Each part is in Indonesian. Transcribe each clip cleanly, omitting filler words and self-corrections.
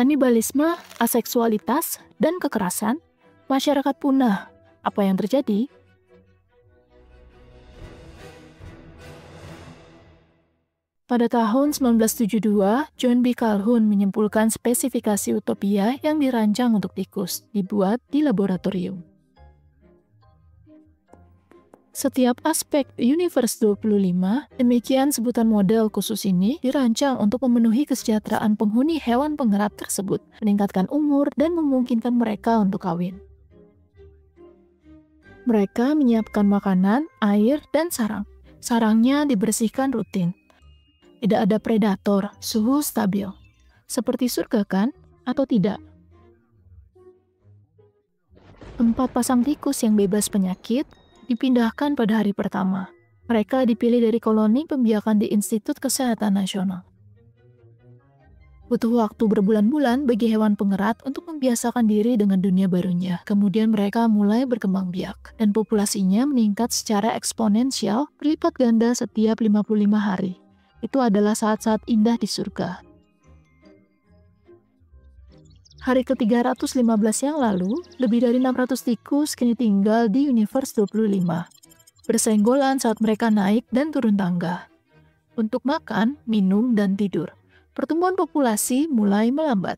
Kanibalisme, aseksualitas, dan kekerasan, masyarakat punah. Apa yang terjadi? Pada tahun 1972, John B. Calhoun menyimpulkan spesifikasi utopia yang dirancang untuk tikus, dibuat di laboratorium. Setiap aspek Universe 25, demikian sebutan model khusus ini, dirancang untuk memenuhi kesejahteraan penghuni hewan pengerat tersebut, meningkatkan umur, dan memungkinkan mereka untuk kawin. Mereka menyiapkan makanan, air, dan sarang. Sarangnya dibersihkan rutin. Tidak ada predator, suhu stabil. Seperti surga kan? Atau tidak? 4 pasang tikus yang bebas penyakit dipindahkan pada hari pertama. Mereka dipilih dari koloni pembiakan di Institut Kesehatan Nasional. Butuh waktu berbulan-bulan bagi hewan pengerat untuk membiasakan diri dengan dunia barunya. Kemudian mereka mulai berkembang biak, dan populasinya meningkat secara eksponensial berlipat ganda setiap 55 hari. Itu adalah saat-saat indah di surga. Hari ke-315 yang lalu, lebih dari 600 tikus kini tinggal di Universe 25. Bersenggolan saat mereka naik dan turun tangga. Untuk makan, minum, dan tidur. Pertumbuhan populasi mulai melambat.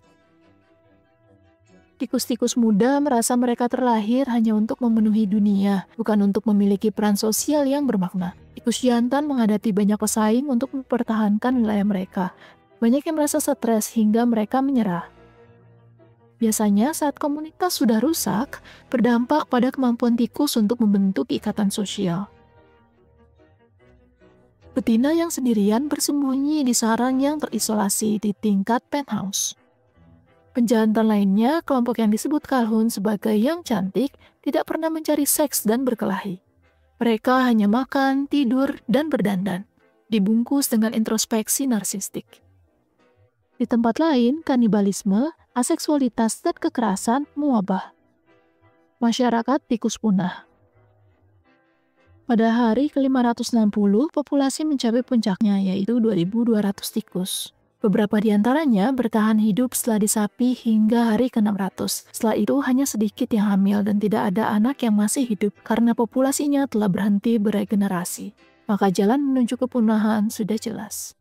Tikus-tikus muda merasa mereka terlahir hanya untuk memenuhi dunia, bukan untuk memiliki peran sosial yang bermakna. Tikus jantan menghadapi banyak pesaing untuk mempertahankan wilayah mereka. Banyak yang merasa stres hingga mereka menyerah. Biasanya saat komunitas sudah rusak, berdampak pada kemampuan tikus untuk membentuk ikatan sosial. Betina yang sendirian bersembunyi di sarang yang terisolasi di tingkat penthouse. Penjantan lainnya, kelompok yang disebut Calhoun sebagai yang cantik, tidak pernah mencari seks dan berkelahi. Mereka hanya makan, tidur, dan berdandan, dibungkus dengan introspeksi narsistik. Di tempat lain, kanibalisme, aseksualitas, dan kekerasan mewabah. Masyarakat tikus punah. Pada hari ke-560, populasi mencapai puncaknya, yaitu 2.200 tikus. Beberapa di antaranya bertahan hidup setelah disapi hingga hari ke-600. Setelah itu hanya sedikit yang hamil dan tidak ada anak yang masih hidup karena populasinya telah berhenti beregenerasi. Maka jalan menuju kepunahan sudah jelas.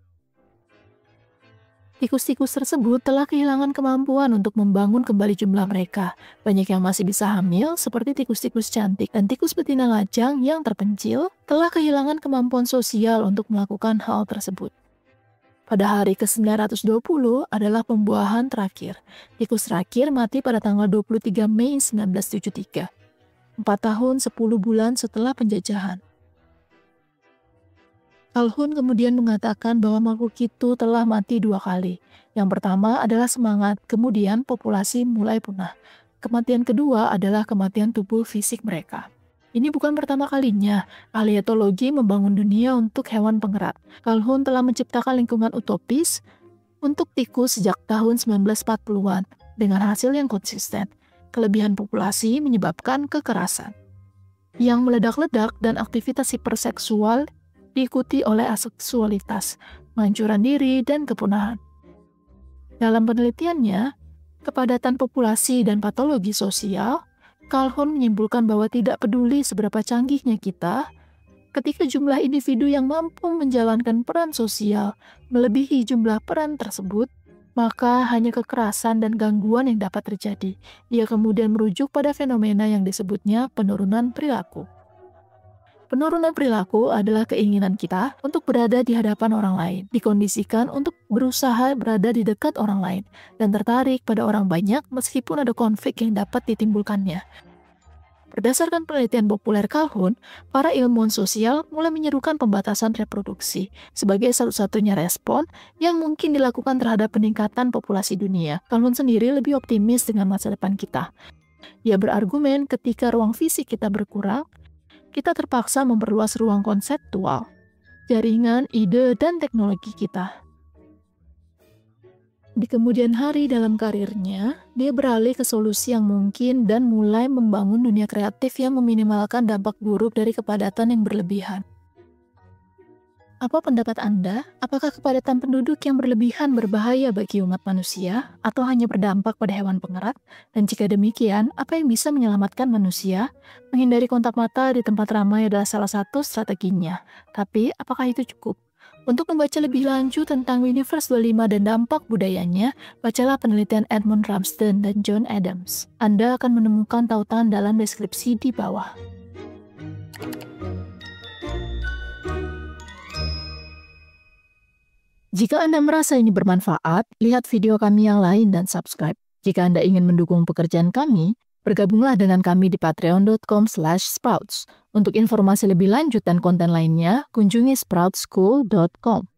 Tikus-tikus tersebut telah kehilangan kemampuan untuk membangun kembali jumlah mereka. Banyak yang masih bisa hamil, seperti tikus-tikus cantik, dan tikus betina lajang yang terpencil telah kehilangan kemampuan sosial untuk melakukan hal tersebut. Pada hari ke-920 adalah pembuahan terakhir. Tikus terakhir mati pada tanggal 23 Mei 1973, 4 tahun 10 bulan setelah penjajahan. Calhoun kemudian mengatakan bahwa makhluk itu telah mati 2 kali. Yang pertama adalah semangat, kemudian populasi mulai punah. Kematian kedua adalah kematian tubuh fisik mereka. Ini bukan pertama kalinya ahli etologi membangun dunia untuk hewan pengerat. Calhoun telah menciptakan lingkungan utopis untuk tikus sejak tahun 1940-an dengan hasil yang konsisten. Kelebihan populasi menyebabkan kekerasan yang meledak-ledak dan aktivitas hiperseksual diikuti oleh aseksualitas, penghancuran diri, dan kepunahan. Dalam penelitiannya, kepadatan populasi dan patologi sosial, Calhoun menyimpulkan bahwa tidak peduli seberapa canggihnya kita, ketika jumlah individu yang mampu menjalankan peran sosial melebihi jumlah peran tersebut, maka hanya kekerasan dan gangguan yang dapat terjadi. Dia kemudian merujuk pada fenomena yang disebutnya penurunan perilaku. Penurunan perilaku adalah keinginan kita untuk berada di hadapan orang lain, dikondisikan untuk berusaha berada di dekat orang lain, dan tertarik pada orang banyak meskipun ada konflik yang dapat ditimbulkannya. Berdasarkan penelitian populer Calhoun, para ilmuwan sosial mulai menyerukan pembatasan reproduksi sebagai satu-satunya respon yang mungkin dilakukan terhadap peningkatan populasi dunia. Calhoun sendiri lebih optimis dengan masa depan kita. Dia berargumen ketika ruang fisik kita berkurang, kita terpaksa memperluas ruang konseptual, jaringan, ide, dan teknologi kita. Di kemudian hari dalam karirnya, dia beralih ke solusi yang mungkin dan mulai membangun dunia kreatif yang meminimalkan dampak buruk dari kepadatan yang berlebihan. Apa pendapat Anda? Apakah kepadatan penduduk yang berlebihan berbahaya bagi umat manusia atau hanya berdampak pada hewan pengerat? Dan jika demikian, apa yang bisa menyelamatkan manusia? Menghindari kontak mata di tempat ramai adalah salah satu strateginya. Tapi, apakah itu cukup? Untuk membaca lebih lanjut tentang Universe 25 dan dampak budayanya, bacalah penelitian Edmund Ramsden dan John Adams. Anda akan menemukan tautan dalam deskripsi di bawah. Jika Anda merasa ini bermanfaat, lihat video kami yang lain dan subscribe. Jika Anda ingin mendukung pekerjaan kami, bergabunglah dengan kami di patreon.com/sprouts. Untuk informasi lebih lanjut dan konten lainnya, kunjungi sproutschool.com.